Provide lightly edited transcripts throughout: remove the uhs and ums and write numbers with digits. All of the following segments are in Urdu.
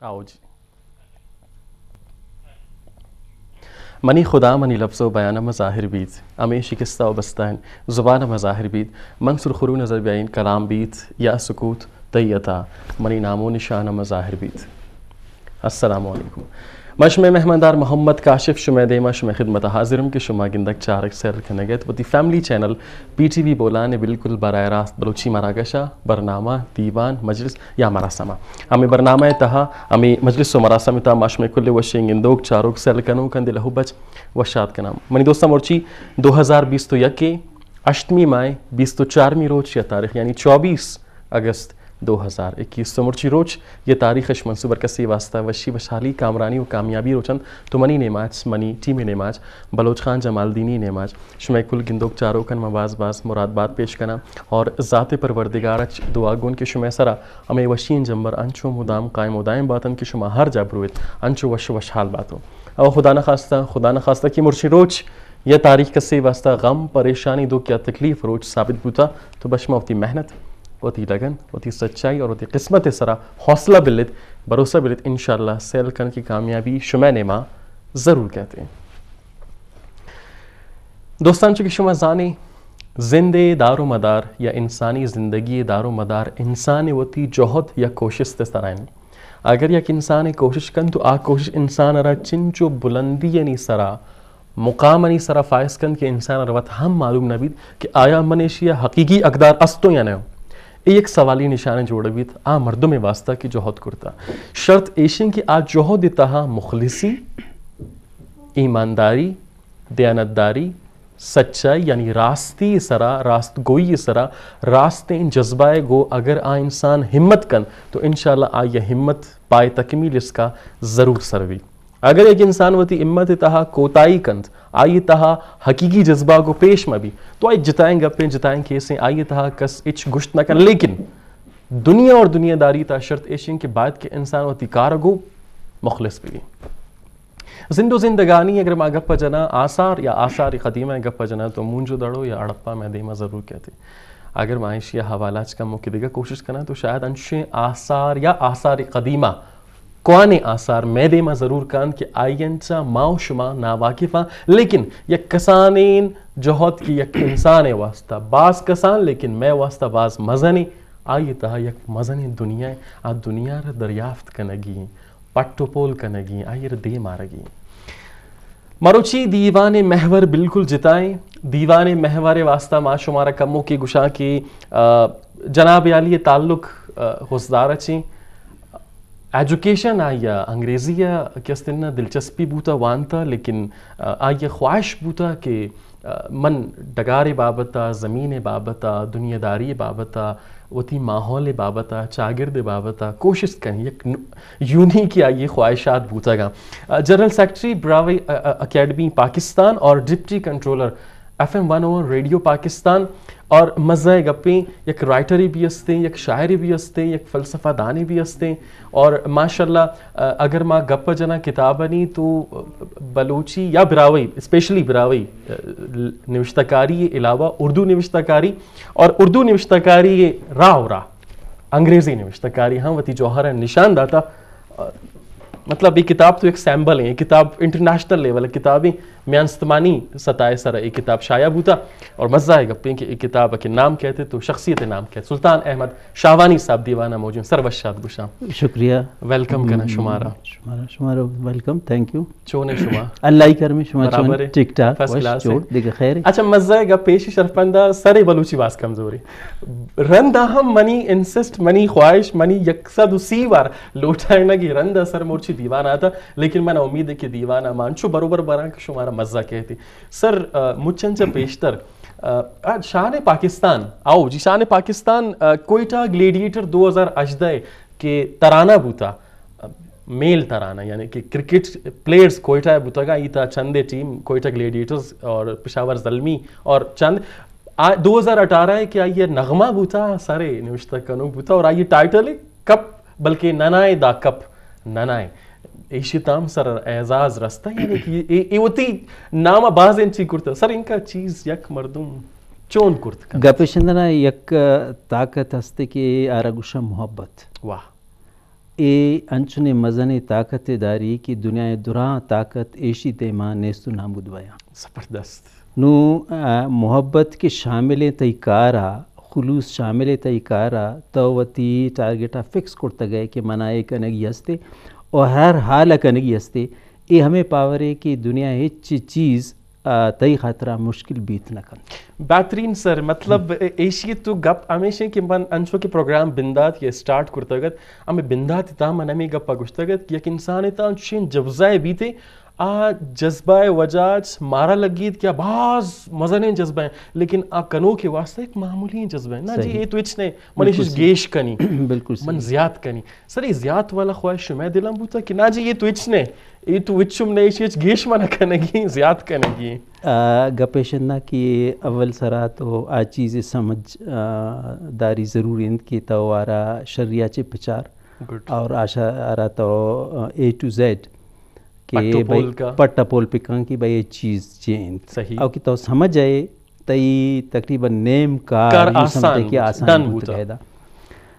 آؤ جی. منی خدا منی لفظ و بیانہ مظاہر بیت امی شکستہ و بستین زبان مظاہر بیت منصور خرو نظر بیاین کلام بیت یا سکوت دیتا منی نام و نشانہ مظاہر بیت. السلام علیکم. مشمع مہماندار محمد کاشف شمع دیما شمع خدمت حاضرم کے شمع گندک چارک سیر کھنے گئے تو the family channel P T V Bolan بالکل براہ راست بلوچی مراگشا برنامہ دیوان مجلس یا مراسمہ ہمیں برنامہ تہا ہمیں مجلس و مراسم تا مشمع کل وشنگ اندوک چاروک سیر کنو کندے لہو بچ وشاد کا نام منی دوستہ مرچی 2021 کے 8 مائی 24 روز یا تاریخ یعنی 24 اگست 2021 تو مرچی روچ یہ تاریخش منصوبر کسی واسطہ وشی وشالی کامرانی و کامیابی روچند تو منی نماز منی ٹیم نماز بلوچ خان جمال دینی نماز شمع کل گندوک چاروں کن مواز باز مراد بات پیش کرنا اور ذات پروردگارچ دعا گون کے شمع سرا ہمیں وشین جمبر انچو مدام قائم و دائم باتن کے شمع ہر جا برویت انچو وش وشحال باتوں او خدا نخواستہ کی مرچی روچ یہ تاریخ کسی واسطہ غم پریشانی دکھ یا تکلیف روچ ثابت بوتا تو بشمہ ہوتی محنت ہوتی لگن ہوتی سچائی اور ہوتی قسمت سرا حوصلہ بلت بھروسہ بلت انشاءاللہ سیل کن کی کامیابی شمع نما ضرور کہتے ہیں. دوستان چونکہ شما زانے زندے دار و مدار یا انسانی زندگی دار و مدار انسان ہوتی جوہد یا کوشش تے سرائن اگر یک انسان کوشش کن تو آ کوشش انسان را چنچو بلندی یعنی سرا مقام انی سرا فائز کن کہ انسان روت ہم معلوم نبید کہ آیا منیشیا حقیقی اقدار استو یا نیو ایک سوالی نشانے جوڑے بیت آ مردم واسطہ کی جوہد کرتا شرط ایشن کی آ جوہد تہا مخلصی ایمانداری دیانتداری سچائی یعنی راستی سرا راست گوئی سرا راستے جذبہ گو اگر آ انسان ہمت کن تو انشاءاللہ آ یہ ہمت پائے تکمیل اس کا ضرور سروی. اگر ایک انسان ہوتی امت تہا کوتائی کند آئی تہا حقیقی جذبہ کو پیش میں بھی تو آئی جتائیں گپیں جتائیں کیسیں آئی تہا کس اچ گشت نہ کن لیکن دنیا اور دنیا داری تا شرط ایشن کے بعد کہ انسان ہوتی کارگو مخلص بھی. زندو زندگانی اگر میں گپا جنا آثار یا آثار قدیمہ گپا جنا تو مونجو دڑو یا اڑپا میں دیما ضرور کہتے اگر معاش یا حوالات کا موقع دیگا کوشش کرنا تو شاید انشیں آثار یا آثار قدیمہ کوانے آثار میں دیما ضرور کان کہ آئینچا ماؤ شما ناواقفاں لیکن یک کسانین جوہد کی یک انسان واسطہ باز کسان لیکن میں واسطہ باز مزنی آئی تہا یک مزنی دنیا آ دنیا را دریافت کنگی پٹو پول کنگی آئی را دے مارگی. مروچی دیوان محور بالکل جتائیں دیوان محور واسطہ ما شمارا کموں کی گشاں کی جناب عالی تعلق حسدار اچیں ایجوکیشن آیا انگریزی کس دن دلچسپی بوتا وانتا لیکن آیا خواہش بوتا کہ من ڈگار بابتا زمین بابتا دنیا داری بابتا وتی ماحول بابتا چاگرد بابتا کوشش کریں یک یونی کی آئی خواہشات بوتا گا. General secretary Brahui academy Pakistan اور deputy controller FM 101 radio Pakistan اور مزہ گپیں یک رائٹری بھی ہستے یک شاعری بھی ہستے یک فلسفہ دانی بھی ہستے اور ماشاءاللہ اگر ماں گپ جنا کتابنی تو بلوچی یا براوی اسپیشلی براوی نوشتہ کاری علاوہ اردو نوشتہ کاری اور اردو نوشتہ کاری راہ انگریزی نوشتہ کاری ہاں وتی جوہر نشان داتا مطلب یہ کتاب تو ایک سیمبل ہے یہ کتاب انٹرنیشنل لیول کتابیں میانستمانی ستائے سر یہ کتاب شائع بوتا اور مزہ ہے گپیں کہ یہ کتاب کے نام کہتے تو شخصیت نام کہتے سلطان احمد شاہوانی صاحب دیوانہ موجود سر وشاد گشام شکریہ ویلکم کرنا شمارا شمارا ویلکم تھینک یو چونے شما اللہ کرمی شما چون ٹک ٹاک جوڑ دیکھ خیر. اچھا مزہ ہے گپ پیشی شرفندہ سر بلوچی باز کمزوری رندہ ہم منی انسسٹ منی خواہش منی یکسد اسی بار لوٹائیں نگی رندہ سر مورچی دیوانہ آتا لیکن میں نے امید ہے کہ دیوانہ مانچو بروبر بران کہ شمارا مزہ کہتی سر مچن سے پیشتر شان پاکستان آؤ جی شان پاکستان کوئٹہ گلیڈیٹر 2018 کے ترانہ بوتا میل ترانہ یعنی کہ کرکٹ پلیئرز کوئٹہ بوتا گا یہ تھا چندے ٹیم کوئٹہ گلیڈیٹرز اور پشاور زلمی اور چند 2018 کہ آئیے نغمہ بوتا سارے نوشتہ کنو بوتا اور آئیے ٹائٹل کپ بلکہ ننائے دا کپ ننائے ایشتام سر اعزاز رستہ یعنی کہ یہ ہوتی نامہ باز انچی کرتا سر ان کا چیز یک مردم چون کرت گپشندنا یک طاقت ہستے کہ آرگوشا محبت واہ اے انچنے مزن طاقت داری کی دنیا دراں طاقت ایشی دیما نیست و نامود ویا. زبردست. نو محبت کے شامل تی کارا خلوص شامل تی کارا تو وتی ٹارگیٹا فکس کرتا گئے کہ منائے کنگی ہستے اور ہر حال کنگی ہستے. یہ ہمیں پاور ہے کہ دنیا ہچ چیز تئی خاطرہ مشکل بیت نہ کن. بہترین سر. مطلب ایشی تو گپ ہمیشہ کہ من انشو کے پروگرام بندات یہ سٹارٹ کرتا گت ہمیں بندات تا من ہمیں گپا گشتا گت یک انسان تا چین جبزائے بیتے آ جذبہ وجاج مارا لگید کیا بعض مزنے جذبہ ہیں لیکن آ کنو کے واسطے ایک معمولی جذبہ ہے نا جی. یہ تو اچھنے منیش گیش کنی بالکل من زیاد کنی. سر یہ زیاد والا خواہش میں دلم بوتا کہ نا جی یہ تو اچھنے یہ تو اچھم نیشی اچھ گیش منہ کنگی زیاد کنگی. گپیشنہ کی اول سرا تو آ چیز سمجھ داری ضروری اند کی تو آرا شریعہ چے پچار اور آشا آرا تو اے ٹو زیڈ کہ پٹا پول پکان کی بھائی یہ چیز چین او کہ تو سمجھ آئے تئی تقریباً نیم کار سمجھے کہ آسان بوت گئے دا.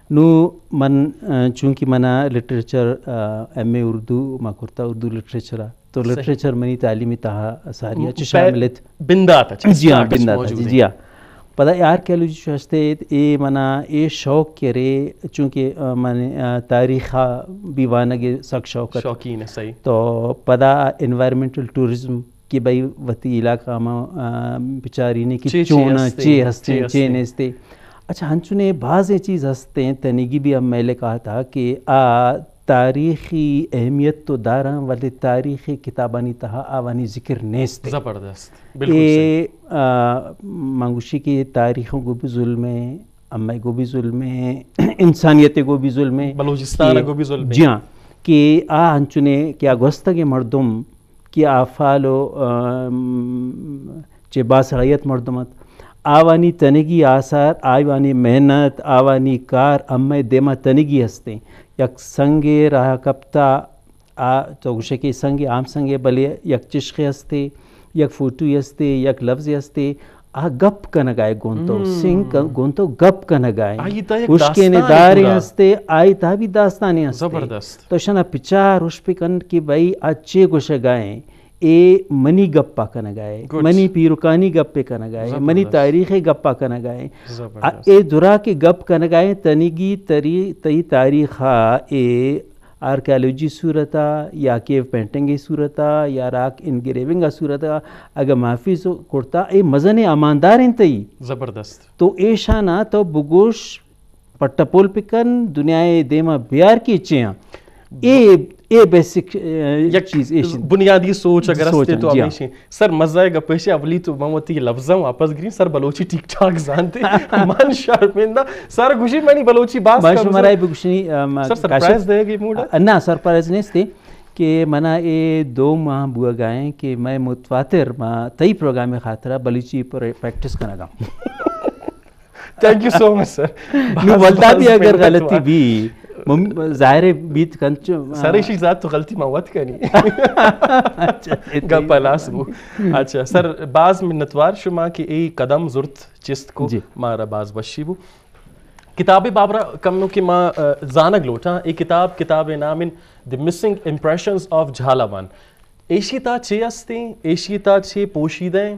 نو من چونکہ منا لٹریچر ایم اے اردو ما کرتا اردو لٹریچر تو لٹریچر منی تعلیمی تہا ساریہ چ شاملت بندات. جی ہاں بندات جی ہاں پتہ آرکیالوجی شستے اے منا اے شوق کرے چونکہ من تاریخا بھی وانگے سک شوقین ہے صحیح تو پدا انوائرمنٹل ٹورزم کہ بھائی وتی علاقہ میں بچاری کی چونا چے ہستے چے نیستے. اچھا ہنچنے بعض چیز ہستے ہیں تنیگی بھی اب میں نے کہا تھا کہ تاریخی اہمیت تو داراں ولی تاریخی کتابانی تہا آوانی ذکر نیستے. زبردست بالکل. منگوشی کی تاریخوں کو بھی ظلم ہے امی کو بھی ظلم ہے انسانیت کو بھی ظلم ہے بلوچستان کو بھی ظلم ہے. جی ہاں کہ ہنچنے کیا گوستگ مردم کی آفالو چے باصلاحیت مردمت آوانی تنگی آثار آوانی محنت آوانی کار امی دیما تنگی ہستے. یک سنگے راہ کپتا تو گوشے کہ سنگے عام سنگے بلے یک چشخے ہستے یک فوٹوی ہستے یک لفظ ہستے گپ کنگائے گونتو سنگ گونتو گپ کنگائے اشکے ندارے ہستے آئی تا بھی داستانے ہستے. تو شنا پچار اس پہ کن کہ بھائی اچھے گوشے گائیں اے منی گپا کنگائے منی پیروکانی گپے کنگائے منی تاریخ گپا کنگائے اے درا کے گپ کنگائے تنیگی تی تاریخا اے آرکیالوجی صورتا یا کیو پینٹنگی صورتا یا راک انگریونگا صورتا اگر محفوظ کرتا اے مزن اماندار انتئی زبردست. تو اے شانا تو بگوش پٹپول پکن دنیا دیما بیار کی چیاں اے بیسک چیز بنیادی سوچ اگر ہستے تو ہمیشہ. سر مزہ ہے گپیشے اولی تو ممتی یہ لفظاں واپس گریں سر بلوچی ٹھیک ٹھاک زانتے من شرمندہ سر گوشی منی بلوچی باس باش مرائی بگوشنی سر سرپرائز دے گی موڈا نا سرپرائز نہیں تھے کہ منا اے 2 ماہ بوا گائیں کہ میں متواتر تئی پروگرام خاطرہ بلوچی پر پریکٹس کرنا گا. تھینک یو سو مچ سر. والدہ بھی اگر غلطی بھی ظاہر بیت کنچ سر ایشی ذات تو غلطی موت کنی گا پلاس بو. اچھا سر بعض منتوار شما کہ ای قدم زرت چست کو مارا بعض بشی بو کتاب بابرا کمنو کہ ما زانگ لوٹا ای کتاب نامن دی مسنگ امپریشنز آف جھالاوان. ایشی تا چھے ہستے ایشی تا چھے پوشیدیں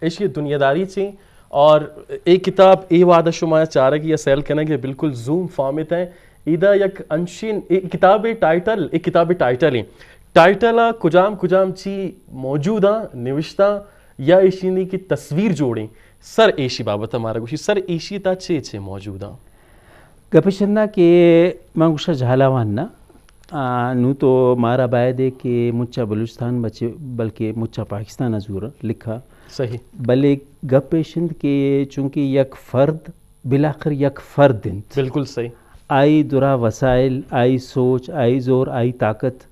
ایشی دنیا داری چھے اور ایک کتاب ای وعدہ شما چارگی یا سیل کہنا کہ بالکل زوم فارمیت ہے ایدہ یک انشین کتاب ٹائٹل ایک کتاب ٹائٹل ہے ٹائٹل کجام چی موجودہ نوشتہ یا ایشینی کی تصویر جوڑیں. سر ایشی بابت ہمارا گوشی سر ایشی تا چھے موجودہ گپشنہ کہ منگوشہ جھالاوان نا نو تو مارا باید ہے کہ مچا بلوچستان بچے بلکہ مچا پاکستان ازور لکھا صحیح بلے گپیشند کے چونکہ یک فرد بلاخر یک فرد انت بالکل صحیح آئی درا وسائل آئی سوچ آئی زور آئی طاقت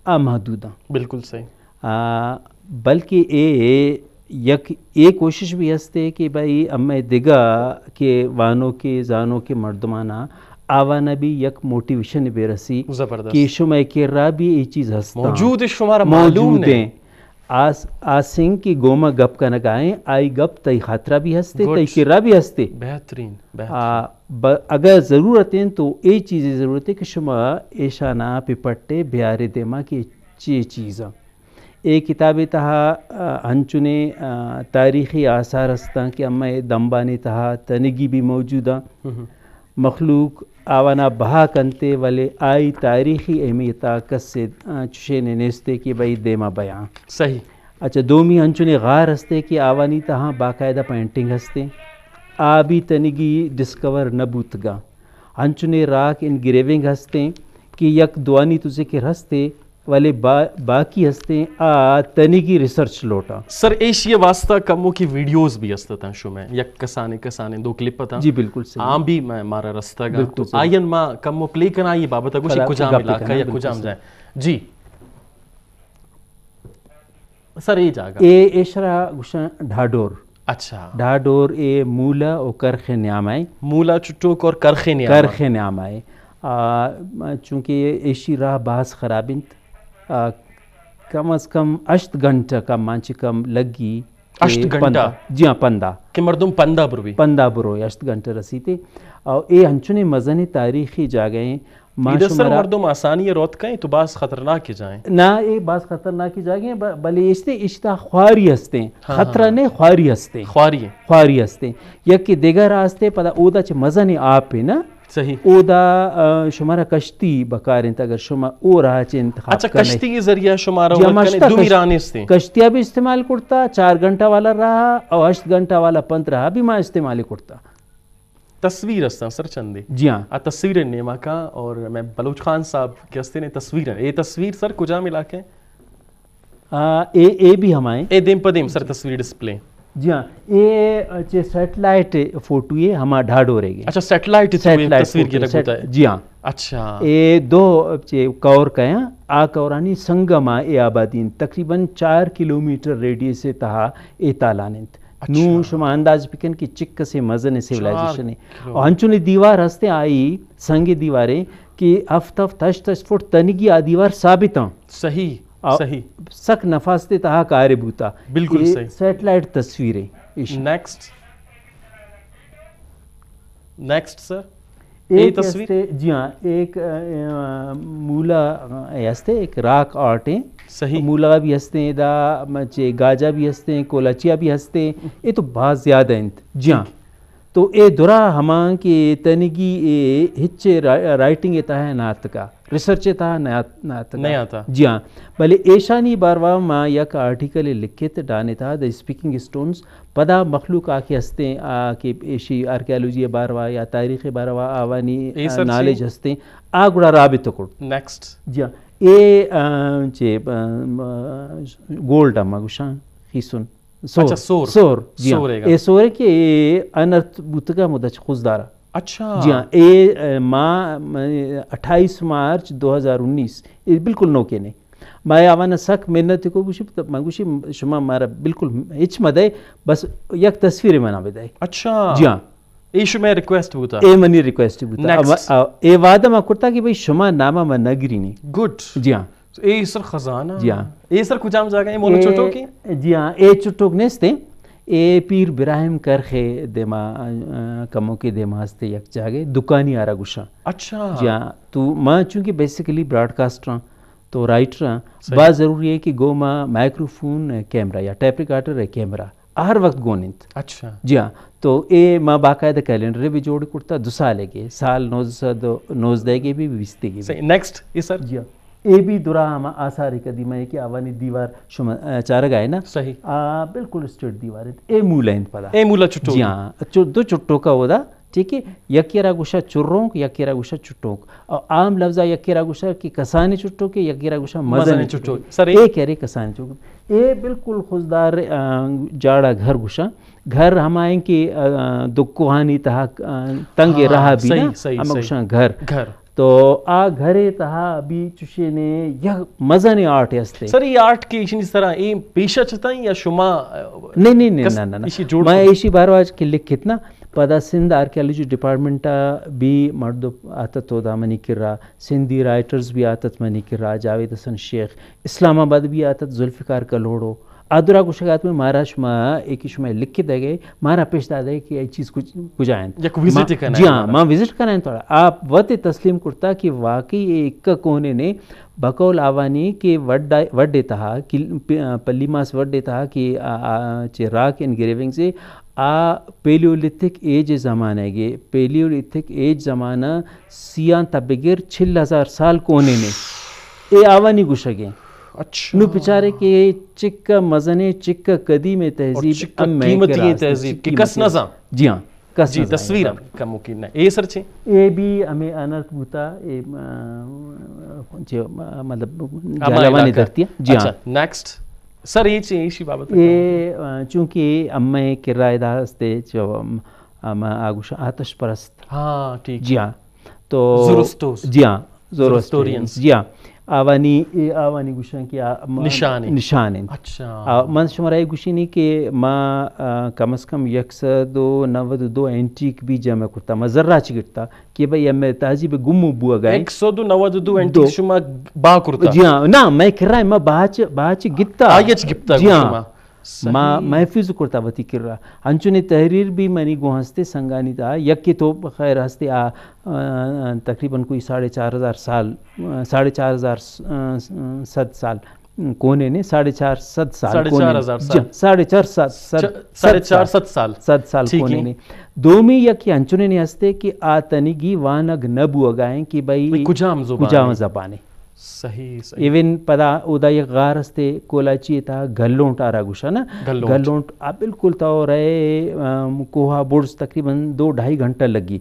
محدودہ بالکل صحیح بلکہ یہ کوشش بھی ہستے کہ بھائی امی دگا کہ وانوں کے زانوں کے مردمانہ آوانا بھی یک موٹیویشن بے رسی کہ شما کے را بھی یہ چیز ہستا موجود شمارا معلوم دیں آسنگ کی گوما گپ کا نگائیں آئی گپ تئی خاطرہ بھی ہستے Good. تئی کرا بھی ہستے بہترین اگر ضرورت ہیں تو ای چیزیں ضرورت ہے کہ شما ایشانا پپٹے بیارے دیما کی چیزاں اے کتاب تہا ہنچنے تاریخی آثار ہستاں کہ اما دمبانے تہا تنگی بھی موجودہ مخلوق آوانا بہا کنتے والے آئی تاریخی اہمیتہ کس سے چشے نے نیستے کہ بھائی دیما بیاں صحیح. اچھا دومی ہنچنے غار ہستے کہ آوانی تہاں باقاعدہ پینٹنگ ہستے آبی تنگی ڈسکور نبوتگا ہنچنے راک ان گریونگ ہستے کہ یک دوانی تو ذکر ہستے والے باقی ہستے تنگی ریسرچ لوٹا سر ایشیا واسطہ کموں کی ویڈیوز بھی ہستتا شو میں یک کسانے دو کلپ پتا جی بالکل صحیح عام بھی میں مارا رستہ گا آئین ماں کموں پلے کرنا یہ بابتا کچھ کجام علاقہ یا کجام جائے جی سر یہ جاگا اے ایشرا گوشن ڈھاڈور اچھا ڈھاڈور اے مولا او کرخ نیام آئے مولا چٹوک اور کرخ نیام آئے چونکہ ایشی راہ باز خرابنت کم از کم 8 گھنٹہ کا مانچ کم لگی 8 گھنٹہ جی ہاں پندہ کہ مردم پندہ بروی 8 گھنٹہ رسیتے اور اے ہنچنے مزن تاریخی جاگہیں لیڈر سر مردم آسانی روت کہیں تو باز خطرناک جائیں نا اے باز خطرناک جاگہیں بلے اشتہ خواری ہستے خطرہ نے خواری ہستے یک کہ دیگر راستے پتہ اودا چھ مزن آپ ہے نا صحیح اودا شمارا کشتی بکاریں اگر شما او راہ چھ انتخاب اچھا کشتی کے ذریعہ شمارا وقت دو میرانے سے کشتیاں بھی استعمال کرتا 4 گھنٹہ والا رہا اور 8 گھنٹہ والا پنت رہا بھی ماں استعمال کرتا تصویر ہستا سر چندے جی ہاں تصویر نیما کا اور میں بلوچ خان صاحب کے ہستے نے تصویر ہے یہ تصویر سر کجا ملا کے اے بھی ہمائیں اے دیم پدیم سر تصویر ڈسپلے جی ہاں یہ سیٹلائٹ فوٹو یہ ہما ڈھاڈو رہے گی اچھا سیٹلائٹ تصویر کی رکھتا ہے جی ہاں اچھا یہ دو کور کہیں آ کورانی سنگما اے آبادین تقریباً 4 کلومیٹر ریڈیس سے تہا اے تالانت نو شما انداز پکن کی چک سے مزن سیولائزیشن ہے اور ہنچونی دیوار ہستے آئی سنگ دیواریں کہ ہفتہ تش فٹ تنگی آ دیوار ثابت ہیں صحیح صحیح سک نفاستے تہا کارے بوتا بالکل صحیح سیٹلائٹ تصویریں نیکسٹ سر ایک جی ہاں ایک مولا ہستے ایک راک آرٹ ہیں صحیح مولا بھی ہستے ہیں دا گاجا بھی ہستے ہیں کولاچیا بھی ہستے ہیں یہ تو بہت زیادہ ہیں جی ہاں تو اے درا ہماں کی تنگی اے ہچے رائٹنگ تا ہے نات کا ریسرچ تا نات نہیں آتا جی ہاں بلے ایشانی باروا ماں یک آرٹیکل لکھت ڈانے تھا دا اسپیکنگ سٹونز پدا مخلوق آکے ہستے ہیں آکے ایشی آرکیالوجی باروا یا تاریخ باروا آوانی نالج ہستے ہیں آگوڑا رابط کرد نیکسٹ جی ہاں اے گولڈ اما گوشان خیسون سور جی ہاں اے سور ہے کہ انرت بوتگا مدچ خوزدارا اچھا جی ہاں اے ماں 28 مارچ 2019 یہ بالکل نوکے نے میں آوانا سک محنت کو گوشی شما مارا بالکل ہچ مدے بس یک تصویر منا بدائے اچھا جی ہاں ایشو میں ریکویسٹ ہوتا اے منی ریکویسٹ ہوتا اے وعدہ میں کرتا کہ بھئی شما نامہ میں نگری نہیں گڈ جی ہاں اے سر خزانہ جی ہاں اے سر کجام جاگا ہے مولو چوٹو کی جی ہاں اے چٹوک نیستے اے پیر براہم کرخے دیما کموں کے دیما ہستے یک جاگے دکانی آرہ گوشا اچھا جی ہاں تو میں چونکہ بیسیکلی براڈ کاسٹر ہوں تو رائٹر ہوں بات ضروری ہے کہ گو ماں مائکروفون کیمرہ یا ٹیپ ریکارڈر ہے کیمرہ ہر وقت گونت اچھا جی ہاں تو اے ماں باقاعدہ کیلنڈر بھی جوڑ کرتا 2 سال ہے سال 19 کے بھی 20 کے بھی نیکسٹ یہ سر جی ہاں اے بھی درا ہما آثار قدیمہ ہے کہ آوانی دیوار شما چارگا ہے نا صحیح بالکل اسٹریٹ دیوار ہے اے مولا ہیں پدا اے مولا چٹو جی ہاں 2 چٹو کا ہودا ٹھیک ہے یکیرا گوشا چرونک یکیرا گوشا چٹوک اور عام لفظہ یکیرا گوشا کی کسانی چٹو کے یکیرا گوشا مزن چٹو سر اے کہہ رہے کسانی چٹو اے بالکل خوزدار جاڑا گھر گوشا گھر ہمائیں کہ دکوہانی تہا تنگ رہا بھی نا ہم گوشا گھر تو آ گھرے تہا بھی چوشے نے یہ مزن آرٹ ہستے سر یہ آرٹ کی اس طرح یہ پیشہ چتا ہے یا شما نہیں میں ایشی بارواج کے لکھت نا پدا سندھ آرکیالوجی ڈپارٹمنٹ بھی مردو آتت ہودا منی کرا، سندھی رائٹرز بھی آتت منی کرا، جاوید حسن شیخ، اسلام آباد بھی آتت ذوالفقار کلوڑو، آدھرا گوشگات میں مارا شما ایک شما لکھ دے گئے مارا پیش دا دے کہ یہ چیز کچھ آئیں یک وزٹ کرنا جی ہاں ماں وزٹ کرنا ہے تھوڑا آپ وقت تسلیم کرتا کہ واقعی ایک کونے نے بقول آوانی کے وڈے تہا پلی ماس وڈے تہا کہ راک انگریونگ سے پیلیولیتھک ایج زمانہ ہے پیلیولیتھک ایج زمانہ سیاں تبگر 6000 سال کونے نے اے آوانی گوشگیں اچھا نو پچارے کے چک مزنے چک قدیم تہذیب قیمتی تہذیب کی کس نظام جی ہاں کس جی تصویر کا ممکن ہے اے سر چھے اے بھی ہمیں انرت بوتا مطلب جالوانی درتی ہے جی ہاں نیکسٹ سر یہ چھے ایشی بابت یہ چونکہ امیں کرائے دار ہستے جو آگوش آتش پرست ہاں ٹھیک جی ہاں تو زورسٹوس جی ہاں زورسٹورینز جی ہاں آوانی گوشن کی نشان اچھا من شمارے گوشینی کہ ما کم از کم 192 اینٹیک بھی جمع کرتا ما ذرہ چگرتا کہ بھئی ہمیں تہذیب گمو بوا گئے 192 اینٹیک شما با کرتا جی ہاں نا میں کر رہا ہے ما باچ گتا آیچ گپتا جی ہاں ما محفوظ کرتا وتی کر رہا انچونے تحریر بھی منی گو ہستے سنگانی تھا یک تو خیر ہستے تقریباً کوئی 4500 سال 4500 سال کونے نے 450 سال کونے نے دومی یکی انچونے نے ہستے کہ آتنگی وانگ نبو اگائیں کہ بھئی کجام زبانے صحیح ایون پدا اودا یک غار ہستے کولاچی تا گلونٹ آرا گوشا نا گلونٹ بالکل تا رہے کوہا بورڈز تقریباً 2-2.5 گھنٹہ لگی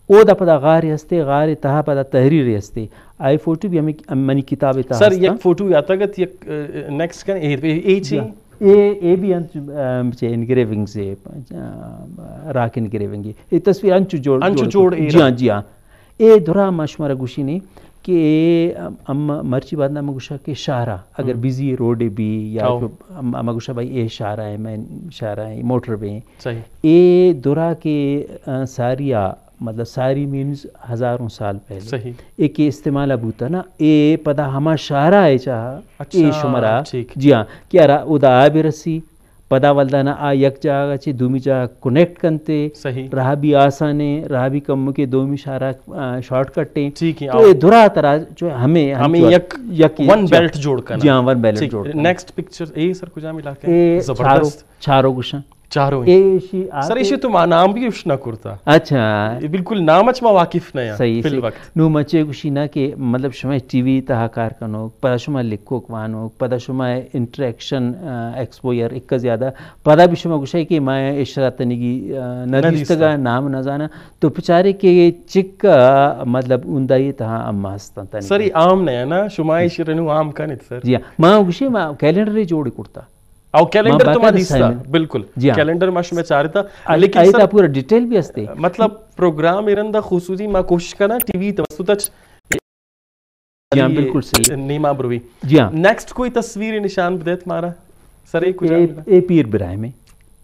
او دا پدا غار ہستے غار تہا پدا تحریر ہستے آئی فوٹو بھی ہمیں منی کتاب تہا سر یک فوٹو یاتا گت یک نیکسٹ کن اے چی اے بھی انگریونگ سے راک انگریونگ یہ تصویر انچو جوڑ جی ہاں اے دھرا مشمارا گوشی نے کہ مرچی بعد نہ مگوشا کہ شاہراہ اگر بزی روڈ بھی یا مگوشا بھائی اے شاہراہ ہے میں شاہراہ ہے موٹر وے اے دورا کے ساریا مطلب ساری مینز ہزاروں سال پہلے ایک استعمال ابوتا نا اے پدا ہما شاہراہ ہے چاہا اے شمرا جی ہاں کیا رہا ادا آب رسی پدا والدانا آ یک جاگا چی دومی جاگا کنیکٹ کنتے رہا بھی آسانے رہا بھی کم کے دومی شارٹ کٹیں تو یہ دھرا ترا جو ہمیں یک ون بیلٹ جوڑ کرنا جی ہاں ون بیلٹ جوڑ کرنا نیکسٹ پکچر اے سر کجا ملا کے زبردست چھارو گوشن چاروں سر ایشی تو نام بھی اشنا کرتا اچھا بالکل نامچ ما واقف نیا صحیح نو مچے گوشی نا کہ مطلب شما ٹی وی تہا کار کنو پدا شما لکھو کوانو پدا شما انٹریکشن ایکسپوئر ایک زیادہ پدا بھی شما گوشای کہ میں اشراتنگی ندیستگا نام نزانا تو پچارے کہ چک مطلب اندائی تہا اما ہستا سر یہ عام نیا نا شما ایشی رنو عام کنت سر جی ماں گوشی ماں کیلنڈر جوڑی کرتا او کیلنڈر تو ما دیستا بالکل کیلنڈر ما شما چارتا لیکن ایتا پورا ڈیٹیل بھی ہستے مطلب پروگرام ایرندہ خصوصی ما کوشش کرنا ٹی وی توسطچ جی ہاں بالکل صحیح نیما بروی جی ہاں نیکسٹ کوئی تصویر نشان بدیت مارا سر ایک کچھ اے پیر براہم ہے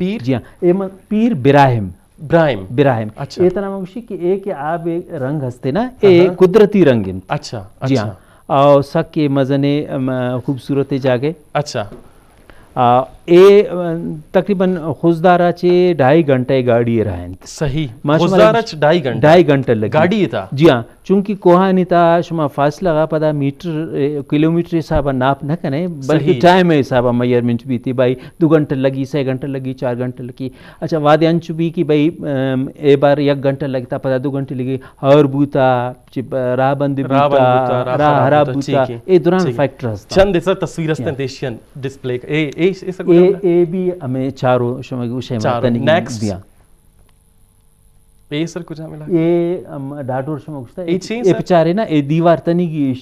پیر جی ہاں پیر براہم اچھا ایتا نام گوشی کہ ایک آب رنگ ہستے نا اے قدرتی رنگ اچھا جی ہاں اور سک کے مزنے خوبصورت جاگے اچھا اے تقریباً خوزدارا چے 2.5 گھنٹے گاڑی رہن صحیح خوزدارا چے 2.5 گھنٹے لگی گاڑی تھا جی ہاں چونکہ کوہانی تا شما فاصلہ گا پدا کلومیٹر حسابہ ناپ نہ کنے بلکہ ٹائم حسابہ میئرمنٹ بھی تھی بھائی 2 گھنٹے لگی 6 گھنٹے لگی 4 گھنٹے لگی اچھا وادی انچو بھی کہ بھائی اے بار 1 گھنٹہ لگتا پدا 2 گھنٹے لگی اور بوتا راہ بند بوتا راہ حراب بوتا اے دوران فیکٹر ہستا چند ایسا تصویر ہستن دیشین ڈسپلے اے بھی ہمیں چاروں شما گوشے ماتنگی دیا اے سر کچھ ملا اے ڈاٹور شما گوشتا اے پچارے نا اے دیوار تنگی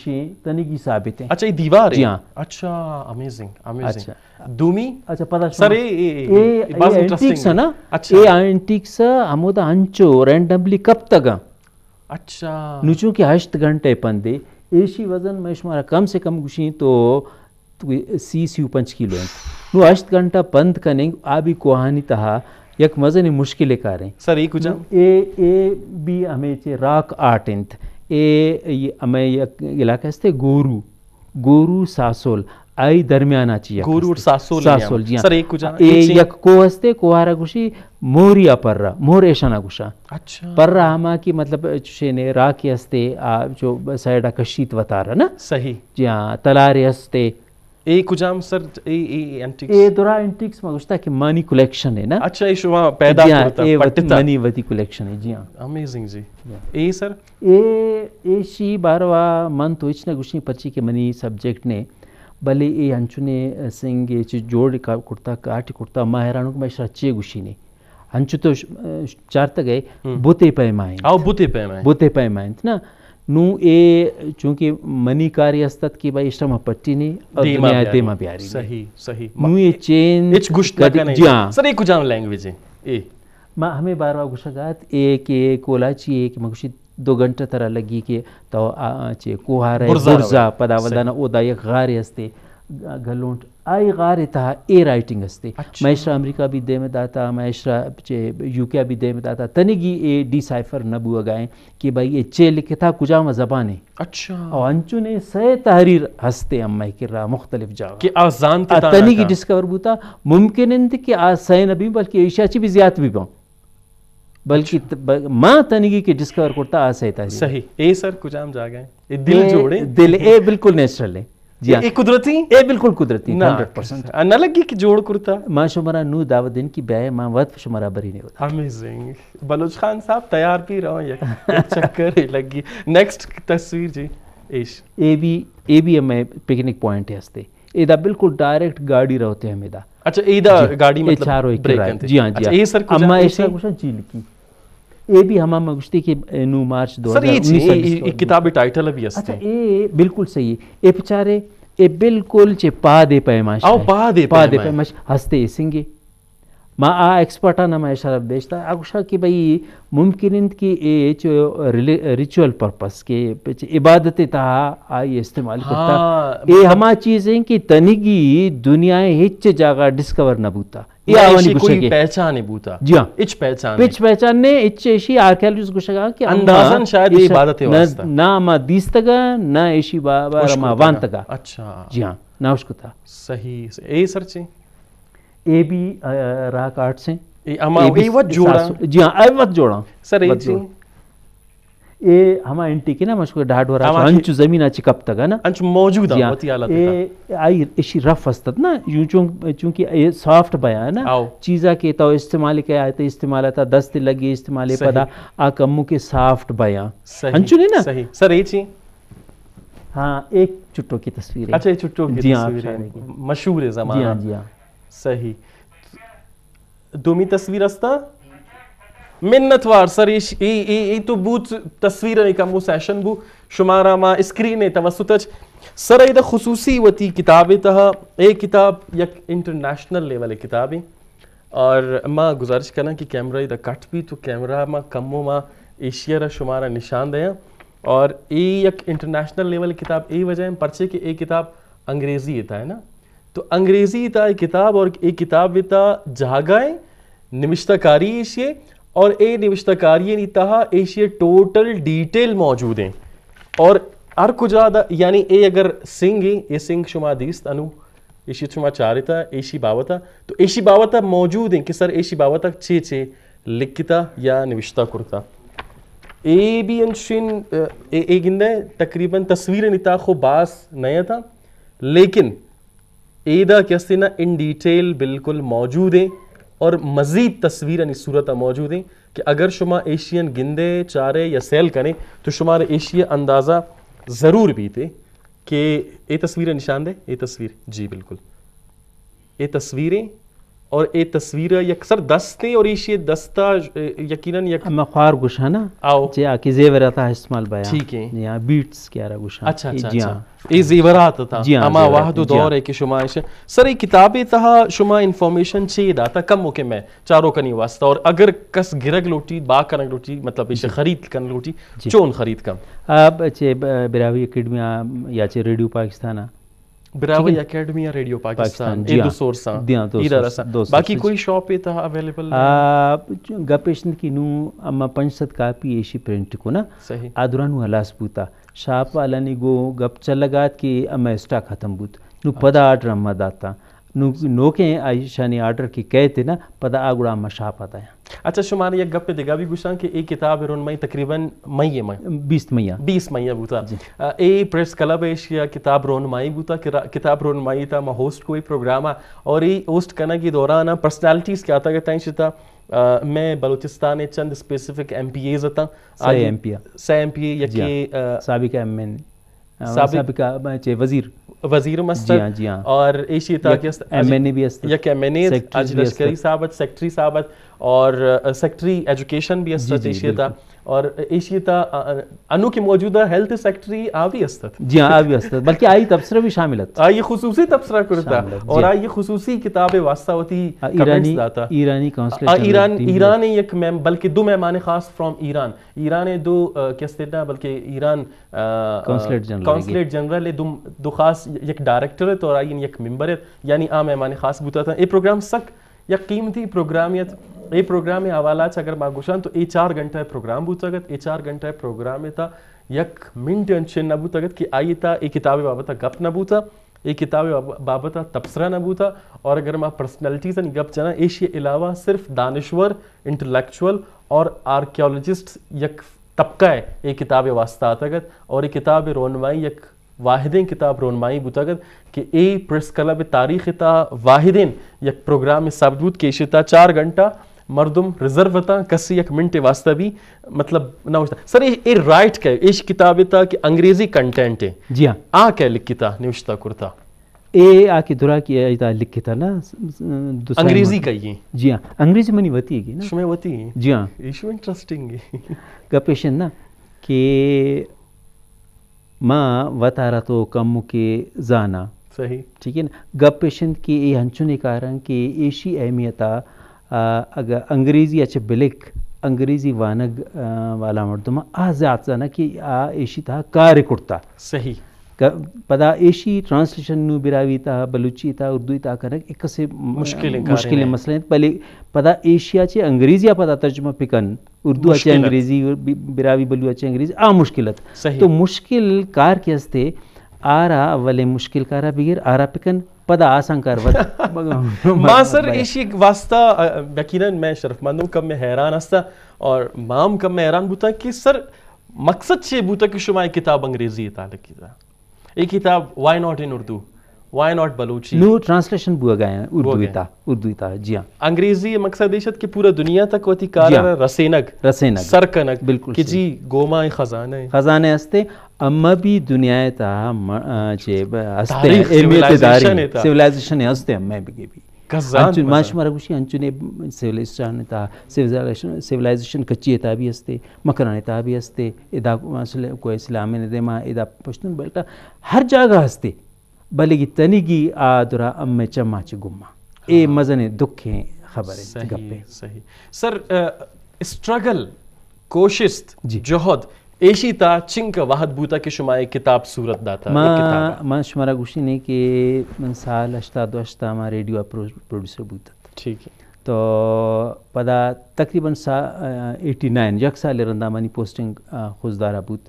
ثابت ہیں اچھا یہ دیوار ہے جی ہاں اچھا امیزنگ دومی اچھا پتا سر اے اینٹیکس ہے نا اے اینٹیکس ہمودا انچو رینڈملی کب تگا اچھا نوچوں کہ 8 گھنٹے پندے ایشی وزن میں شمارا کم سے کم گوشیں تو 30-35 کلو ہیں نو 8 گھنٹہ پند کننگ آبی کوہانی تہا یک مزنی مشکل کاریں سر ای کجا اے بھی ہمیں چے راک آرٹ انت اے ہمیں یک علاقہ ہستے گورو ساسول آئی درمیانہ چی یک گورو ساسول ساسول جی سر ای کجا اے یک کو ہستے کوہارا گوشی موریا پررا مور ایشانا گوشا اچھا پررا ہما کی مطلب چشینے راکی ہستے جو سائڈا کشیت وطارا نا صحیح جی ہاں تلارے ہستے اے کجام سر اے اینٹکس اے دورا انٹکس میں گوشتا کہ منی کلیکشن ہے نا اچھا ای شما پیدا کرتا اے پٹتا منی وتی کلیکشن ہے جی ہاں امیزنگ جی اے سر اے شی باروا من تو اچنا گوشنی پرچی کے منی سبجیکٹ نے بلے اے ہنچنے سنگے چی جوڑ کرتا کاٹی کرتا ماہرانوں کو میں شرچے گوشی نے ہنچو تو چارتا گئے بوتے پیمائیں آو بوتے پیمائیں بوتے پیمائیں نا نو اے چونکہ منی کاری استت کی بھائی اشتما پٹی نے اور دنیا دیما بیاری صحیح صحیح نو یہ چین اچ گوشت لگا نہیں جی ہاں سر ای کجام لینگویج ہے اے ما ہمیں باروا گوشگات ایک کولاچی ایک مگوشی 2 گھنٹہ ترا لگی کہ تو چے کوہارا برزا پدا ودانا او دا یک غار ہستے گلونٹ آئی غار تھا اے رائٹنگ ہستے معاشرہ امریکہ بھی دے میں داتا معاشرہ چے یو کے بھی دے میں داتا تنگی اے ڈی سائفر نبو اگائیں کہ بھائی یہ چے لکھے تھا کجام زبانے اچھا اور انچو نے سے تحریر ہستے اما کرا مختلف جاگہ کہ آزان تے تنگی ڈسکور بوتا ممکن انت کہ آج سائے نبی بلکہ ایشیا چی بھی زیادہ بھی باں بلکہ ماں تنگی کے ڈسکور کرتا آسے تحریر صحیح اے سر کجام جا گئے اے دل جوڑے دل اے بالکل نیچرل ہے جی اے قدرتی اے بالکل قدرتی 100% نہ لگی کہ جوڑ کرتا ماں شمارا نو دعوت دن کی بیائے ماں وقت شمارا بری نہیں ہوتا امیزنگ بلوچ خان صاحب تیار بھی رہو یک چکر ہی لگی نیکسٹ تصویر جی ایش اے بھی ہمیں پکنک پوائنٹ ہے ہستے اے دا بالکل ڈائریکٹ گاڑی رہتے ہیں ہمیں دا اچھا اے دا گاڑی مطلب چاروں ایک رائے جی ہاں جی اے سر اما ایسا گوشا جیل کی اے بھی ہما مگشتی کہ نو مارچ 2019 سر یہ کتابی ٹائٹل بھی ہستے اچھا اے بالکل صحیح اے پچارے اے بالکل چے پا دے پیماش او پا دے پیماش ہستے سنگے ما آ ایکسپرٹا نہ میں اشارہ بیچتا اگوشا کہ بھئی ممکن انت کی اے چو ریچول پرپس کے عبادت تا آئی استعمال کرتا اے ہما چیزیں کہ تنگی دنیا ہچ جاگہ ڈسکور نہ بوتا اے آوانی کوئی پہچانے بوتا جی ہاں اچ پہچانے پچ پہچاننے اچ ایشی آرکیالوجس گوشگا کہ اندازن شاید یہ عبادت واسطہ نہ ما دیستگا نہ ایشی بابا ما وانتگا اچھا جی ہاں نہ اشکتا صحیح اے سر چی اے بھی راک آرٹس ہیں اے وقت جوڑا جی ہاں اے وقت جوڑا سر اے چی اے ہما انٹی کی نا مشکل ڈھاڈ ہو رہا انچو زمینہ چکپ تگا نا انچو موجود ہے ہوتی آلہ اے آئی اشی رف استد نا چونکہ اے سافٹ بیا ہے نا چیزا کے تو استعمال کے آئے استعمال تا دست لگی استعمال پدا آکمو کے سافٹ بیا انچو نہیں نا صحیح سر اے چی ہاں ایک چھٹو کی تصویر ہے اچھا ایک چھٹو کی تصویر ہے مشہور زمانہ جی ہاں جی ہاں صحیح دومی تصویر استا منت وار سر ای تو بوت تصویر ایک امو سیشن بو شمارا ما اسکرین توسطچ سر ایدہ خصوصی وتی کتابی تہا ایک کتاب یک انٹرنیشنل لیول کتابی اور ما گزارش کرنا کہ کیمرہ ایدہ کٹ بھی تو کیمرہ ما کمو ما ایشیا را شمارا نشان دیا اور ای یک انٹرنیشنل لیول کتاب ای وجہ ہم پرچے کہ ایک کتاب انگریزی ایتا ہے نا تو انگریزی تا ایک کتاب اور ایک کتاب تا جاگائیں نوشتہ کاری ایشیے اور اے نوشتہ کاری نہیں تہا ایشیے ٹوٹل ڈیٹیل موجود ہیں اور ہر کجا دا یعنی اے اگر سنگ ہے یہ سنگ شما دیست انو ایشی شما چارتا ایشی باوتا تو ایشی باوتا موجود ہیں کہ سر ایشی باوتا چے لکھتا یا نوشتہ کرتا اے بھی انشین اے گندے تقریباً تصویر نتا خو باس نیا تھا لیکن اے دا کیسے نا ان ڈیٹیل بالکل موجود ہیں اور مزید تصویریں صورت موجود ہیں کہ اگر شما ایشین گندے چارے یا سیل کریں تو شمارے ایشیا اندازہ ضرور بھی تھے کہ یہ تصویریں نشان دے یہ تصویر جی بالکل یہ تصویریں اور یہ تصویر یکسر دستے اور ایشی دستہ یقیناً یک اما خوار گوشا نا آو جی آکی زیورات استعمال بایا ٹھیک ہے یا بیٹس کیا رہا گوشا اچھا اچھا اچھا یہ زیورات تھا اما واحد دور ہے کہ شما سر یہ کتابیں تہا شما انفارمیشن چاہیے داتا کم موقع میں چاروں کنی واسطہ اور اگر کس گرگ لوٹی با کنگ لوٹی مطلب اسے خرید کنگ لوٹی چون خرید کم اب چے براوی اکیڈمیا یا چے ریڈیو پاکستانہ براوی اکیڈمی یا ریڈیو پاکستان جی دو سورساں ادھر اسا باقی کوئی شاپ پہ تھا اویلیبل گپیشن کی نو اما 500 کاپی ایشی پرنٹ کو نا صحیح آدرانو ہلاس بوتا شاپ والا نی گو گپ چلگات کہ اما اسٹاک ختم بوت نو پدا آرڈر اما داتا نو کے آئیشانی آرڈر کی کہتے نا پدا آگوڑا اما شاپ آتا ہے. اچھا شمار یک گپ دگا بھی گوشاں کہ ایک کتاب رونمائی تقریباً مئی 20 مئی بوتا اے پریس کلب ایشیا کتاب رونمائی بوتا کتاب رونمائی تا ما ہوسٹ کوئی پروگرام اور یہ ہوسٹ کرنا کی دوران پرسنالٹیز کیا تھا کہ شتا میں بلوچستان چند اسپیسیفک ایم پی ایز تا سی ایم پی یکی سابقہ ایم این سابقہ وزیر مسجد اور ایشی تا کہ ایم این اے بھی است یک ایم این اے اج لشکری صاحبت سیکٹری صاحبت اور سیکٹری ایجوکیشن بھی است ایشی تا اور ایشی تا انو کی موجودہ ہیلتھ سیکٹری آوی استت جی ہاں آوی استت بلکہ آئی تبصرہ بھی شاملت آئی خصوصی تبصرہ کرتا اور آئی خصوصی کتاب واسطہ ہوتی کمنٹس داتا ایرانی کونسلر ایران یک بلکہ دو مہمان خاص فرام ایران دو کیستے نا بلکہ ایران کونسلیٹ جنرل دو خاص یک ڈائریکٹریٹ اور آئی یک ممبریت یعنی آ مہمان خاص بوتا تھا. یہ پروگرام سک یک قیمتی پروگرامیت یہ پروگرام حوالات اگر ما گوشان تو یہ 4 گھنٹہ پروگرام بوتاگت یہ 4 گھنٹہ پروگرام تا یک منٹ انچن نہ بوتاگت کہ آئی تا یہ کتاب بابتا گپ نہ بوتا یہ کتاب بابتا تبصرہ نہ بوتا اور اگر ما پرسنالٹیز گپ جانا ایشی علاوہ صرف دانشور انٹلیکچول اور آرکیولوجسٹ یک طبقہ ہے یہ کتاب واسطہ آتاگت اور یہ کتاب رونمائی یک واحدین کتاب رونمائی بوتاگت کہ اے پریس کلب تاریخ تا واحدین یک پروگرام ثابت کے شتا 4 گھنٹہ مردم ریزرو تا کسی یک منٹ واسطہ بھی مطلب نہ ہوتا سر یہ رائٹ کہ ایش کتاب تا کہ انگریزی کنٹینٹ ہے جی ہاں آ کہ لکھتا نوشتا کرتا اے آ کی درا کی ایتا لکھتا نا انگریزی کہیے جی ہاں انگریزی منی وتی ہے نا شمیں وتی ہے جی ہاں ایشو انٹرسٹنگ ہے گپیشن نا کہ ماں وطارہ تو کم کے زانا صحیح ٹھیک ہے نا گپیشن کی یہ ہنچنے کارن کہ ایشی اہمیتا اگر انگریزی اچھے بلک انگریزی وانگ والا مردمہ آزاد نا کہ ایشی تھا کار کرتا صحیح پدا ایشی ٹرانسلیشن نو براوی تا بلوچی تا اردوی تا کرن ایک سے مشکل مسئلہ پہلے پدا ایشیا چے انگریزی پدا ترجمہ پکن اردو اچھے انگریزی براوی بلو اچھے انگریزی مشکلت تو مشکل کار کے ہستے آرا اولے مشکل کارا بغیر آرا پکن پدا آسان کار ماں سر ایشی واسطہ یقیناً میں شرف مند ہوں کب میں حیران ہستا اور مام کب میں حیران بوتا کہ سر مقصد چھ بوتا کہ شما کتاب انگریزی تعلق کی تھا یہ کتاب why not in Urdu why not Balochi no translation بو گئے ہیں اردو تا جی ہاں انگریزی مقصد دیشت کہ پورا دنیا تک ہوتی کارا رسینگ سرکنگ بالکل کہ جی گوما خزانے ہستے اما بھی دنیا تا سیولائزیشن ہستے اما بھی ماشمارا گوشی انچنے سیولائزیشن کچی تا بھی ہستے مکرانے تا بھی ہستے ادا کوئی اسلامی ندیما ادا پشتن بلٹا ہر جگہ ہستے بلے کی تنگی آدرا ام چما چ گما اے مزن دکھیں خبر ہے گپے صحیح سر اسٹرگل کوشش جہد ایشی تا چنک واحد بوتا کہ شما کتاب صورت داتا ما شمارا گوشی نے کہ من سال 88 ما ریڈیو پروڈیوسر بوتا ٹھیک ہے تو پدا تقریباً 89 یک سال رندا منی پوسٹنگ خوزدارا بوت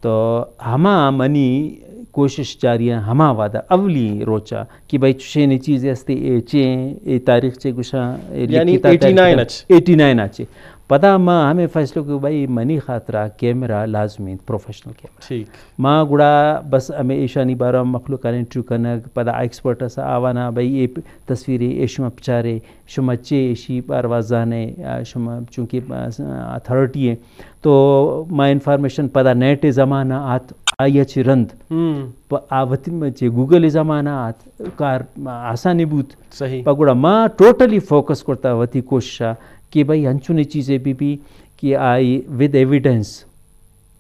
تو ہما منی کوشش جاری ہے ہما وعدہ اولی روچا کہ بھائی چشینی چیزیں ہستے اے تاریخ چے گوشا یعنی 89 آچے پدا ماں ہمیں فیصلو کہ بھائی منی خاطرہ کیمرہ لازمی پروفیشنل کیمرہ ماں گڑا بس ہمیں ایشانی بارہ مخلوقان انٹریو کرنا پدا ایکسپرٹ اسا آوانا بھائی یہ تصویریں اے شما پچارے شما چے ایشی پاروازانے شما چونکہ اتھارٹی ہے تو ماں انفارمیشن پدا نیٹ زمانہ آت آیا چھ رند آوتی میں چھ گوگل زمانہ آت کار آسانی بوت پگوڑا ماں ٹوٹلی فوکس کرتا وتی کوششا کہ بھائی ہنچونے چیزیں بھی کہ آئی ود ایویڈنس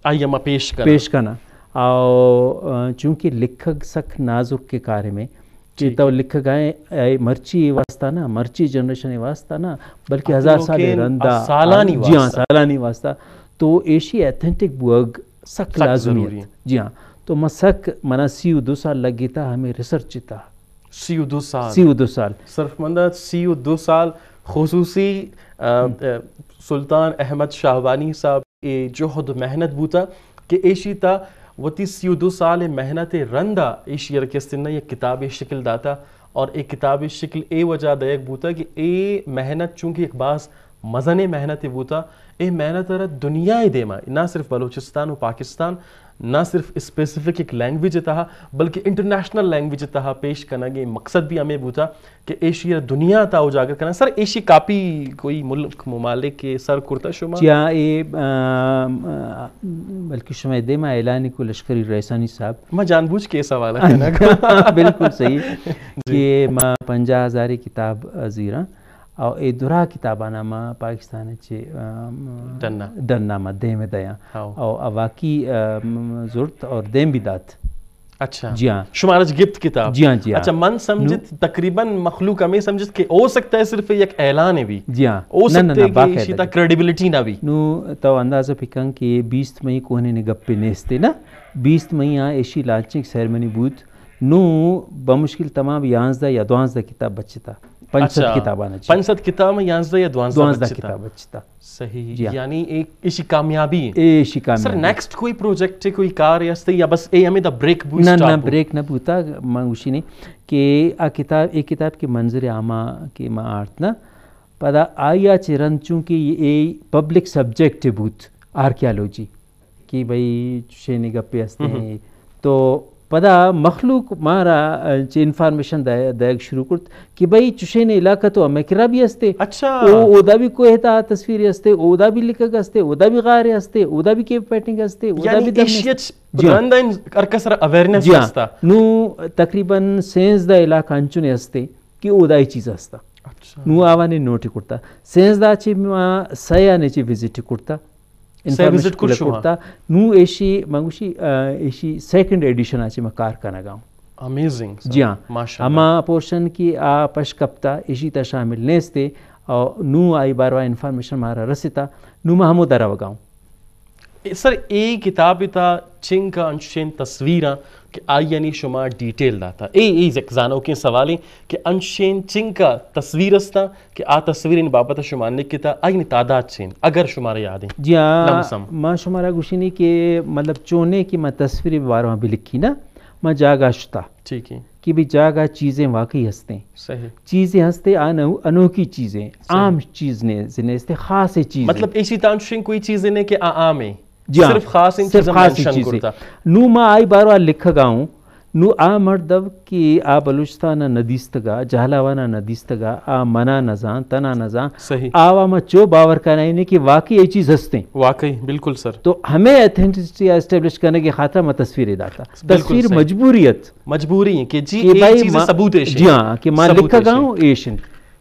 آئی اما پیش کرنا اور چونکہ لکھگ سکھ نازک کے کارے میں تو لکھ گئے مرچی واسطہ نا مرچی جنریشن واسطہ نا بلکہ 1000 سال رندہ سالانی واسطہ تو ایشی ایتھنٹک بوگ سخت لازمی ہے جی ہاں تو مسک منا 32 سال لگ گئی تھا ہمیں ریسرچ تھا 32 سال 32 سال صرف مندہ 32 سال خصوصی سلطان احمد شاہوانی صاحب اے جہد محنت بوتا کہ ایشی تا وتی 32 سال محنت رندہ ایشی رکستنہ یہ کتاب شکل داتا اور ایک کتاب شکل اے وجہ دیکھ بوتا کہ اے محنت چونکہ ایک باز مزن محنت بوتا اے محنت رہ دنیا دیما نہ صرف بلوچستان و پاکستان نہ صرف اسپیسیفک ایک لینگویج تہا بلکہ انٹرنیشنل لینگویج تہا پیش کرنا گے مقصد بھی ہمیں بوتا کہ ایشیا دنیا تا اجاگر کرنا. سر ایشی کاپی کوئی ملک ممالک کے سر کرتا شما جی ہاں اے بلکہ شما دیما اعلان کو لشکری ریسانی صاحب میں جان بوجھ کے سوال ہے بالکل صحیح کہ میں 50,000 کتاب زیرہ اور اے درا کتابانہ ما پاکستان چے دننا ما دیم دیا اور واقعی ضرورت اور دیم بھی دات. اچھا جی ہاں شمارج گفت کتاب جی ہاں جی ہاں اچھا من سمجھت تقریباً مخلوق ہمیں سمجھت کہ ہو سکتا ہے صرف ایک اعلان ہے بھی جی ہاں ہو سکتا ہے کہ اسی تا کریڈیبلٹی نہ بھی نو تو اندازہ پکن کہ 20 مئی کوہنے نے گپے نیستے نا 20 مئی ایشی لانچنگ سیرمنی بود نو بمشکل تمام 11 یا 12 کتاب بچتا 50 کتاباں 50 کتاب میں 11 یا 12 کتاب بچتا صحیح یعنی ایک اسی کامیابی ہے ایشی کامیابی. سر نیکسٹ کوئی پروجیکٹ کوئی کار یاستے یا بس اے ہمیں دا بریک بوسٹ نہ بریک نہ بوتا منگوشی نے کہ ایک کتاب کے منظر عامہ کے ما آرت نا پدا آیا چرن چونکہ یہ پبلک سبجیکٹ بوت آرکیالوجی کہ بھئی چشے گپے ہستے ہیں تو پدا مخلوق مارا انفارمیشن دائق شروع کرت کہ بھئی چشین علاقہ تو امیکرہ بھی ہستے اچھا اودا بھی کوئی تا تصویری ہستے اودا بھی لکھگ ہستے اودا بھی غارے ہستے اودا بھی کیپ پیٹنگ ہستے اودا بھی ایشیت برندہ ارکسر اویرنس ہستا نو تقریباً سینز دا علاقہ انچونے ہستے کہ اودا ہی چیز ہستا نو آوانے نوٹی کرتا سینز دا چی سیانے چی وزٹ کرتا انفارمیشن کرتا نو ایشی منگوشی ایشی سیکنڈ ایڈیشن آچی میں کار کرنا گاؤں امیزنگ. جی ہاں ہما پورشن کی پش کپتا ایشی تا شامل نیستے اور نو آئی باروا انفارمیشن مارا رسیتا نو میں ہمو درہ وگاؤں. سر ای کتاب تا چنگ کا انشین تصویرہ کہ آئی یعنی شما ڈیٹیل داتا ای زانو کے سوالیں کہ انشین چنگ کا تصویر استا کہ آ تصویر ان بابت شما نکتا آئی نی تعداد چین اگر شمارا یادیں. جی ہاں ماں شمارا گوشینی کہ مطلب چونے کی میں تصویر بارواں بھی لکھی نا میں جاگا شتا ٹھیک ہے کہ بھی جاگا چیزیں واقعی ہستے صحیح چیزیں ہستے انوکھی چیزیں عام چیز نے ہستے خاص چیز مطلب ایسی تانشین کوئی چیزیں نے کہ عام ہے جی صرف خاص ان چیزیں منشن کرتا نو ما آئی باروا لکھا گاؤں نو آ مردب کہ آ بلوچستانا ندیستگا جہلاوانا ندیستگا آ منا نزان تنا نزان آوا ما چو باور کرنا ہے کہ واقعی یہ چیز ہستے ہیں واقعی بالکل سر تو ہمیں ایتھنٹسٹی اسٹیبلش کرنے کے خاطر میں تصویر داتا تصویر مجبوری ہے کہ جی یہ چیزیں ثبوت ہے جی ہاں کہ میں لکھا گاؤں ایشن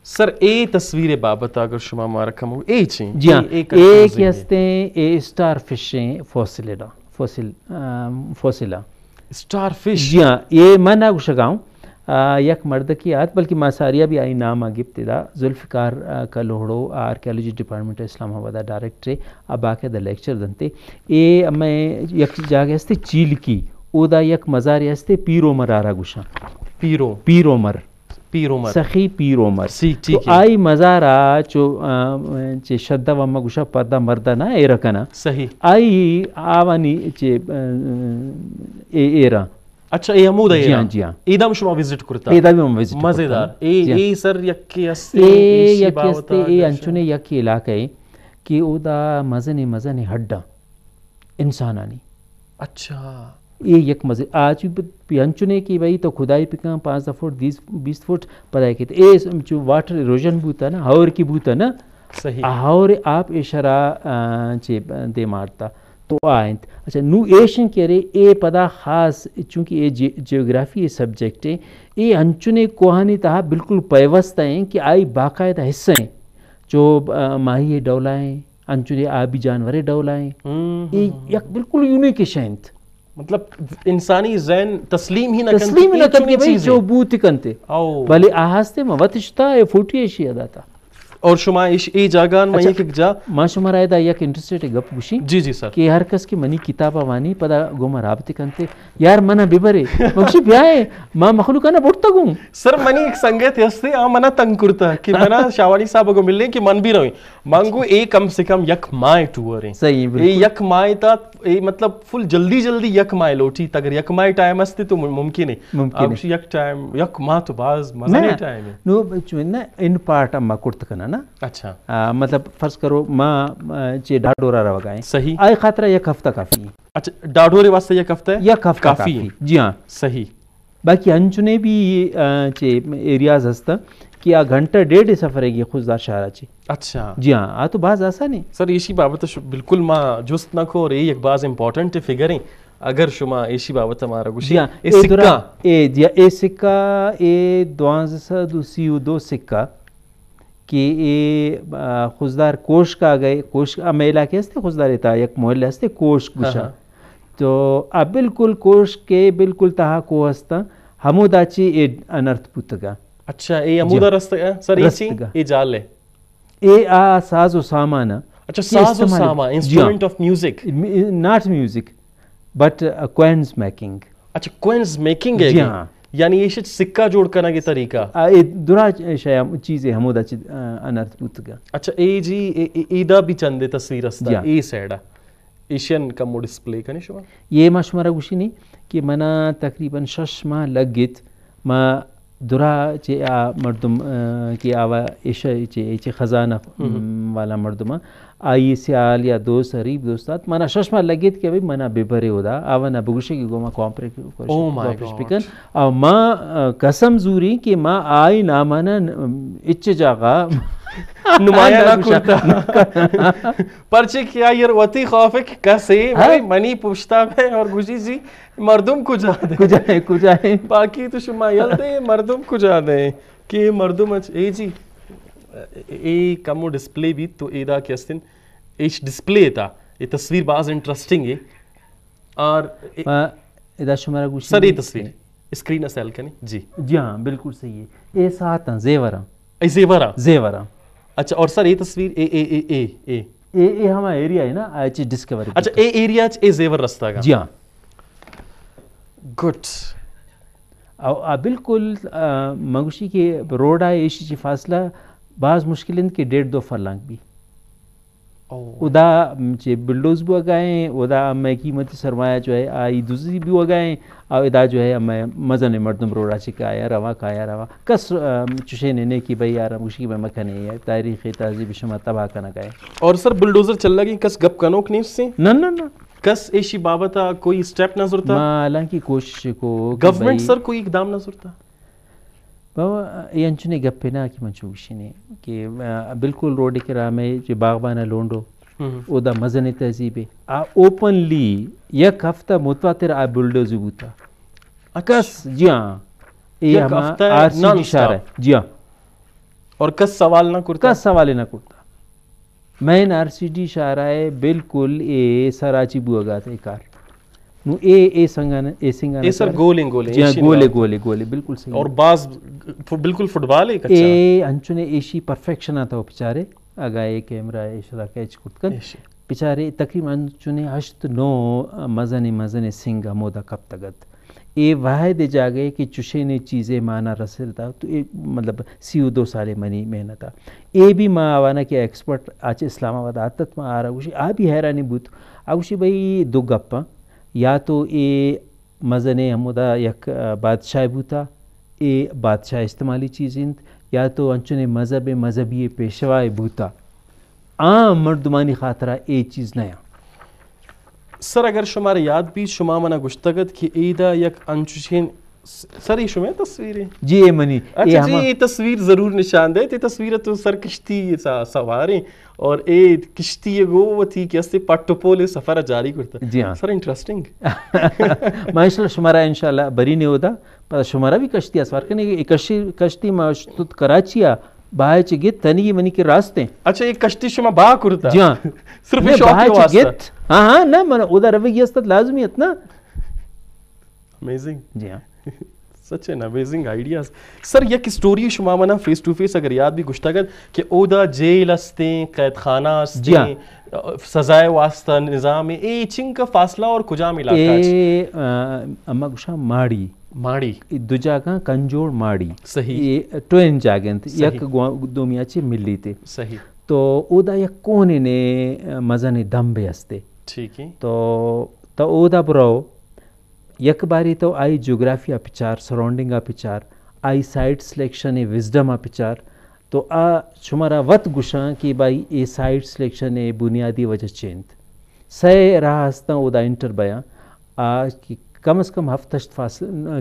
سر اے تصویر بابت اگر شما مارکم ہو اے چین جی ہاں اے کی ہستے ہیں اے سٹار فشیں فوسیلا سٹار فش. جی ہاں یہ میں نہ گوشگاؤں یک مرد کی آت بلکہ ماساریہ بھی آئی نام آگے ابتدا ذوالفقار کا لوڑو آرکیالوجی ڈپارٹمنٹ اسلام آباد ڈائریکٹر اب آ کے دا لیکچر دنتے اے میں یک جاگہ ہستے چیل کی اودا یک مزار ہستے پیر عمر آرہ گوشا پیر عمر سخی پیر عمر تو آئی مزارہ چو شدہ وما گوشا پردہ مردہ نا ایرہ کنا صحیح آئی آوانی چے ایرہ اچھا اے ہمود ہے جی ہاں جی ہاں ایدام شما وزٹ کرتا ایدام شما وزٹ کرتا مزیدار اے سر یکی ہستے اے انچونے یکی علاقہ ہے کہ او دا مزن ہڈا انسانانی. اچھا یہ یک مزے آج بھی انچونے کی بھائی تو خدائی پکاں 5 فٹ 20 فٹ پتہ کہ اے جو واٹر ایروجن بوتا نا ہور کی بوتا نا صحیح ہور آپ اشارہ چے دے مارتا تو آئند. اچھا نو ایشن کہہ رہے اے پدا خاص چونکہ اے جیوگرافی سبجیکٹ ہے اے انچونے کوہانی تہا بالکل پیوستہ ہیں کہ آئی باقاعدہ حصہ ہیں جو ماہی ڈولائیں انچونے آبی جانورے ڈولائیں یہ یک بالکل یونیک شینت مطلب انسانی ذہن تسلیم ہی نہ کرتے بھئی جو بوتی کنتے بلے آہاستے موتشتا ہے فوٹی ایشی ادا تھا اور شما ایش ای جاگان میں ایک جا ما شما رائے دا یک انٹرسٹیڈ گپ گوشی جی جی سر کہ ہر کس کی منی کتابہ وانی پدا گوما رابطے کنتے یار منا ببرے مگشی بیائے ما مخلوقانا بڑھتا گوں سر منی ایک سنگت ہستے منا تنگ کرتا کہ منا شاوانی صاحب کو ملنے کہ من بھی رہے مانگو اے کم سے کم یک ماہ ٹور ہیں صحیح اے یک ماہ تا اے مطلب فل جلدی جلدی یک ماہ لوٹی تگر یک ماہ ٹائم ہستے تو ممکن ہے اب یک ٹائم یک ماہ تو باز مزہ ٹائم ہے نو چونا ان پارٹ اما کرت کنا نا اچھا مطلب فرض کرو ما چے ڈاڈورا رو گائیں صحیح آئے خاطرہ یک ہفتہ کافی ہے اچھا ڈاڈورے واسطے یک ہفتہ ہے یک ہفتہ کافی ہے جی ہاں صحیح باقی انچنے بھی چے ایریاز ہستا کہ آ گھنٹہ ڈیڑھ سفر ہے خوزدار شہرہ چے اچھا جی ہاں آ تو باز آسان ہے سر ایشی بابت بالکل ما جست نہ کو اور ایک باز امپورٹنٹ فگر ہیں اگر شما ایشی بابت ہمارا گوشی اے سکہ اے سکہ اے 1232 سکہ کہ اے خوزدار کوش کا گئے کوش ہمیں علاقے ہستے خوزدار تا یک محلہ ہستے کوش گوشا تو اب بالکل کوش کے بالکل تہا کو ہستا ہمودا چی اے انرتھ پوتگا اچھا اے ہمودا رستہ سر ایسی اے جال ہے اے آ ساز و سامان اچھا ساز و سامان instrument of music not music but Queens making اچھا کوئنز میکنگ ہے یعنی یہ سکہ جوڑ کرنا کے طریقہ درا شاید چیزیں ہمودا چی انرتھ پوتگا اچھا اے جی ایدہ بھی چندے تصویر ہستا اے سیڈا ایشین کا مو ڈسپلے کرنے شما یہ ما شمارا گوشی نہیں کہ منا تقریباً 6 ماہ لگ گیت ما درا چے مردم کی آوا ایشا چے خزانہ والا مردمہ آئی سیال یا دوست حریب دوستات منا 6 ماہ لگ گیت کہ ابھی منا ببرے ہودا آوا نا بگوشے کی گو ما کوامپریٹ پکن اور ما قسم زوری کہ ما آئی نامانا اچ جاگا نمایاں نہ کرتا پرچے کیا یہ وطی خوف ہے کہ کسے منی پوچھتا ہے اور گوشی جی مردم کو جا دیں باقی تو شما یل دے مردم کو جا دیں کہ مردم اے جی اے کمو ڈسپلے بھی تو اے دا کیستن ایش ڈسپلے تا یہ تصویر باز انٹرسٹنگ ہے اور ادا شمارا گوشی سر یہ تصویر اسکرین اسیل کریں جی ہاں بالکل صحیح ہے اے ساتھ زیورہ زیورہ اچھا اور سر یہ تصویر اے اے اے اے اے اے ہمارا ایریا ہے نا آئی ڈسکوری اچھا اے ایریا اے زیور رستہ کا جی ہاں گڈ بالکل مگوشی کے روڈ آئے ایشی چی فاصلہ بعض مشکلیں کہ 1.5-2 فرلانگ بھی ادا چے بلڈوز بھی اگائیں ادا میں قیمتی سرمایہ جو ہے آئی دوسری بھی اگائیں اور ادا جو ہے میں مزن مردم روڑا چکا آیا روا کایا روا کس چشے نے کہ بھائی یار مشکی میں مکھنے ہے تاریخ تہذیب شما تباہ کا نہ گئے اور سر بلڈوزر چل لگی کس گپ کنوک نہیں اس سے نہ کس ایشی بابتا کوئی سٹیپ نظر تھا مالاں کی کوشش کو گورنمنٹ سر کوئی اقدام نظر تھا بابا یہ انچنے گپے نا کہ منچوشی نے کہ بالکل روڈ کے راہ میں جو باغبانہ لونڈو او دا مزن تہذیب ہے اوپنلی یک ہفتہ متواتر آ بلڈوز بوتا کس جی ہاں یہ ہمارا آر سی ڈی شہر ہے جی ہاں اور کس سوال نہ کرتا نہ کرتا مین آر سی ڈی شہر ہے بالکل اے سراچی بوگا تھے کار نو اے سنگانا اے سر گولے بالکل صحیح اور باز بالکل فٹ بال ہے اے انچنے ایشی پرفیکشن آتا ہو پچارے اگا اے کیمرہ ایشرا کیچ کت کن پچارے تقریباً انچنے 8-9 مزن سنگ مودا کب تگت اے واحد جا گئے کہ چشے نے چیزیں مانا رسل تھا تو اے مطلب 2 سالے منی محنت اے بھی ماں آوانا کہ ایکسپرٹ آج اسلام آباد آتت ماں آ رہا گوشی آ بھی حیرانی بوت آگوشی بھائی 2 گپا یا تو اے مزن ہمودا یک بادشاہ بوتا اے بادشاہ استعمالی چیزیں یا تو انچنے مذہبی پیشوائے بوتا عام مردمانی خاطرہ اے چیز نیا سر اگر شمار یاد بھی شما منا گشتگت کہ ایدہ یک انچوشین سر یہ شما تصویر ہے جی اے منی اچھا جی یہ تصویر ضرور نشان دے تے تصویر تو سر کشتی سواریں اور اے کشتی یہ گو وہ تھی کہ اسے پٹو پولے سفر جاری کرتا جی ہاں سر انٹرسٹنگ ماشاءاللہ شمارا انشاءاللہ بری نہیں ہوتا پر شمارا بھی کشتی اسوار کرنے کشتی مشتود کراچیا باہر چگت تنی منی کے راستے اچھا یہ کشتی شما باہ کرتا جی ہاں صرف شوق کے واسطہ ہاں نا من ادھر روی است لازمی اتنا امیزنگ جی ہاں سچ این امیزنگ آئیڈیاز. سر یک اسٹوری شما منا فیس ٹو فیس اگر یاد بھی گشتاگت کہ اودا جیل ہستیں قید خانہ ہستیں سزائے واسطہ نظام اے چنگ کا فاصلہ اور کجا ملا اے اما گشا ماڑی ماڑی دو جاگہ کنجوڑ ماڑی صحیح ٹوین جاگنت یک دومیا چی ملی تے صحیح تو اودا یک کونے نے مزن دم بے ہستے ٹھیک ہے تو اودا برو یک باری تو آئی جغرافیہ پچار سراؤنڈنگ پچار آئی سائٹ سلیکشن وزڈم پچار تو شمارا وط گشاں کہ بھائی اے سائٹ سلیکشن بنیادی وجہ چینت سہ راہ ہستا اودا انٹر بیاں کم از کم ہفتشت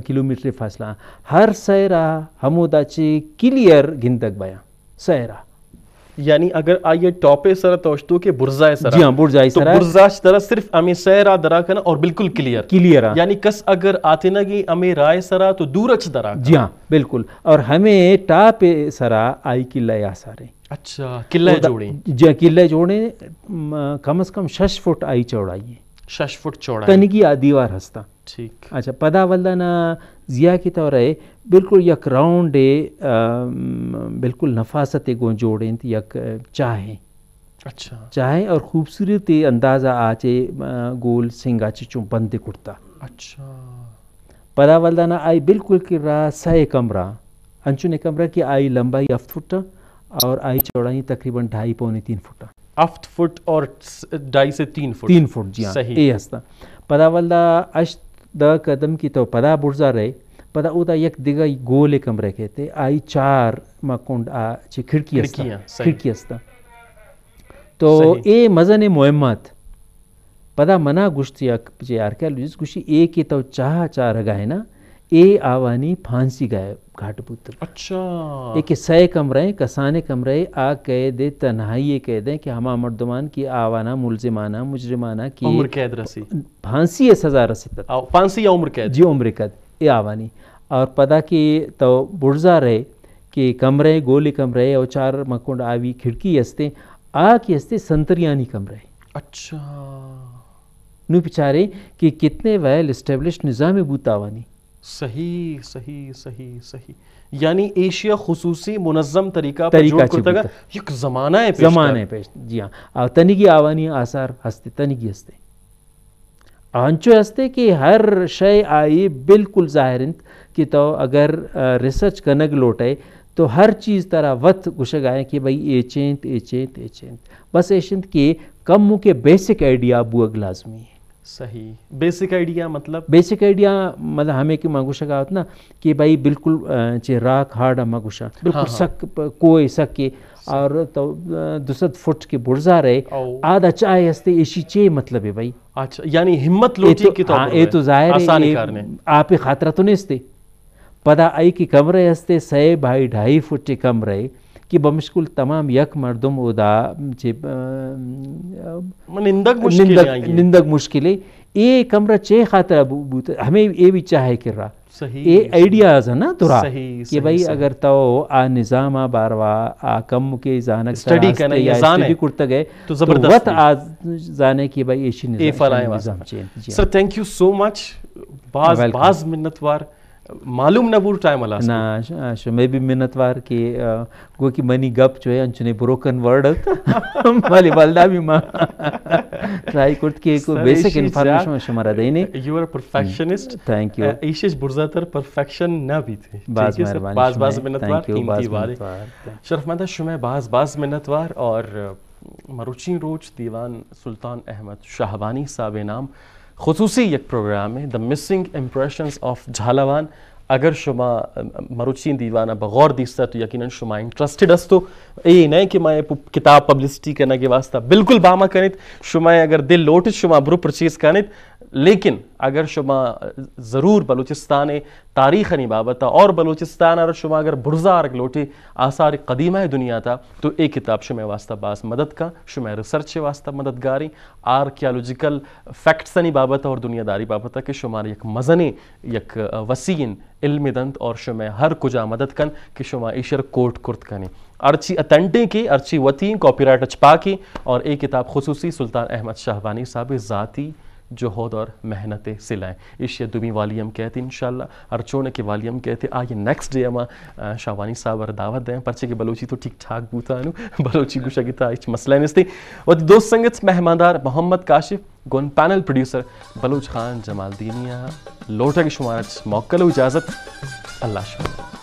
کلومیٹر فاصلہ ہر سہ راہ ہمودا چی کلیئر گندگ بیاں سہ راہ یعنی اگر آئیے ٹاپے سر توشتو کہ برزائے سر جی ہاں برزائی سر برزاش طرح صرف امی سیرا درا کنا اور بالکل کلیئر یعنی کس اگر آتے نگی امی رائے سرا تو دور اچھ درا. جی ہاں بالکل. اور ہمیں ٹاپ سرا آئی قلعہ آسارے. اچھا قلعہ جوڑیں جی قلعہ جوڑیں کم از کم 6 فٹ آئی چوڑائی ہے 6 فٹ چوڑائی تنگی دیوار ہستا. ٹھیک اچھا پدا ولدانا ضیا کی طور ہے بالکل یک راؤنڈ بالکل نفاست گو جوڑیں یک چاہیں اچھا چاہیں اور خوبصورت اندازہ آچے گول سنگا چچوں بندے کرتا. اچھا پدا ولدانا آئی بالکل کر رہا 6 کمرہ انچونے کمرہ کی آئی لمبائی 7 فٹ اور آئی چوڑائی تقریباً 2.5-3 فٹ 7 فٹ اور 2.5 سے 3 فٹ 3 فٹ جی ہاں اے ہستا. پدا ولدا اشت دا قدم کی تو پدا برزا رہے پدا او دا یک دیگا گولے کمرے کہتے آئی 4 مکنڈ چی کھڑکی ہستا تو اے مزن مہمات پدا منا گشتی چی آرکیالوجسٹ گوشی اے کی تو چاہ گائے نا اے آوانی پھانسی گائے گھاٹ پوتر. اچھا ایک 6 کمرے کسانے کمرے آ کہہ دے تنہائی کہہ دیں کہ ہما مردمان کی آوانا ملزمانہ مجرمانہ کی عمر قید رسی پھانسی سزا رسیتا پھانسی یا عمر قید جی عمر قید اے آوانی. اور پدا کی تو برزا رہے کہ کمرے گولی کمرے اور 4 مکنڈ آوی کھڑکی ہستے کی ہستے سنتریانی کمرے. اچھا نو پچارے کہ کتنے ویل اسٹیبلش نظام بوتاوانی. صحیح صحیح صحیح صحیح. یعنی ایشیا خصوصی منظم طریقہ پر جوڑ کرتا گا یک زمانہ پیش جی ہاں. اور تنگی آوانی آثار ہستے تنگی ہستے آنچو ہستے کہ ہر شے آئی بالکل ظاہرنت کہ تو اگر ریسرچ کنگ لوٹے تو ہر چیز طرح وقت گشگ آئے کہ بھائی اے چینت بس ایشنت کہ کم مو کے بیسک آئیڈیا بوگ لازمی ہے. صحیح. بیسک آئیڈیا مطلب ہمیں کہ مانگوشا ہوتا نا کہ بھائی بالکل راک ہارڈ مانگوشا بالکل سک کوئی سکے اور تو 200 فٹ کے برزا رہے آدھا چائے ہستے ایشی چے مطلب ہے بھائی. اچھا یعنی ہمت لوٹی کی اے تو ظاہر ہے آپ خاطرہ تو نہیں ہستے. پدا آئی کی کمرے ہستے 6.5 فٹ کمرے کہ بمشکل تمام یک مردم ادا نندگ مشکلیں اے کمرہ چے خاطر ہمیں اے بھی چاہے کر رہا اے آئیڈیاز ہے نا ترا کہ بھائی اگر تو نظام باروا کم کے زانک اسٹڈی کرتا گئے تو زبردست زانے کہ بھائی ایشی نظام چین. سر تھینک یو سو مچ. باز منتوار معلوم نبور ٹائم اللہ نا میں بھی منتوار کہ گو کی منی گپ جو ہے انچنے بروکن ورڈ والی والدہ بھی ماں ٹرائی کرت کے کوئی بیسک انفارمیشن شمارا دینے. You are perfectionist. Thank you. ایشش برزا تر پرفیکشن نہ بھی تھے باز منتوار قیمتی وارے شرفمندہ شمع باز منتوار. اور مروچی روچ دیوان سلطان احمد شاہوانی صاحب نام خصوصی یک پروگرام ہے دا مسنگ امپریشنز آف جھالوان. اگر شما مروچین دیوانہ بغور دیستا تو یقیناً شما انٹرسٹڈ ہستو اے نہیں کہ میں کتاب پبلسٹی کرنے کے واسطہ بالکل باما کنیت شما اگر دل لوٹت شما برو پرچیز کنیت. لیکن اگر شما ضرور بلوچستان تاریخ نہیں بابتا اور بلوچستان اور شما اگر برزا رکھ لوٹے آثار قدیمہ دنیا تھا تو ایک کتاب شما واسطہ باس مدد کا شما ریسرچ واسطہ مددگاری آرکیالوجیکل فیکٹس نہیں بابتا اور دنیا داری بابتا کہ شما یک مزنے یک وسیع علم دند اور شما ہر کجا مدد کن کہ شما ایشر کوٹ کرت کنے ارچی اتنٹے کی ارچی وطین کاپی رائٹ اچپا کی. اور ایک کتاب خصوصی سلطان احمد شاہوانی صاحب ذاتی جهود اور محنت سلائیں اشیا دومی والیم کہتے انشاءاللہ ارچونے کے والیم کہتے آئیے نیکسٹ ڈے اما شاوانی صاحب اور دعوت دیں پرچے کہ بلوچی تو ٹھیک ٹھاک بوتا انو بلوچی گوشا کی تا اچ مسئلہ نستی و دوست سنگت مہماندار محمد کاشف گون پینل پروڈیوسر بلوچ خان جمال دینیا لوٹا کی شمارت موکل و اجازت اللہ شکر